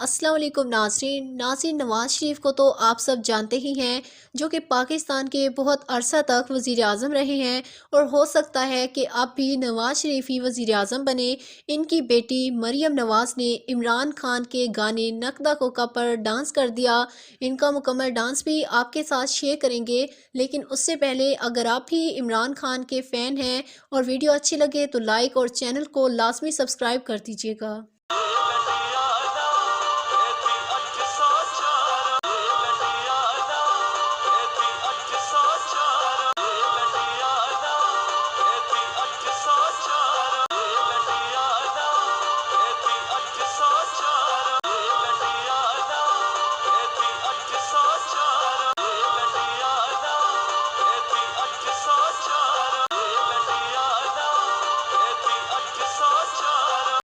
अस्सलाम वालेकुम नाज़रीन नवाज़ शरीफ को तो आप सब जानते ही हैं, जो कि पाकिस्तान के बहुत अरसा तक वज़ीर आज़म रहे हैं और हो सकता है कि अब भी नवाज़ शरीफ ही वज़ीर आज़म बने। इनकी बेटी मरियम नवाज़ ने इमरान खान के गाने नकदा कोका पर डांस कर दिया। इनका मुकम्मल डांस भी आपके साथ शेयर करेंगे, लेकिन उससे पहले अगर आप भी इमरान खान के फ़ैन हैं और वीडियो अच्छी लगे तो लाइक और चैनल को लाजमी सब्सक्राइब कर दीजिएगा।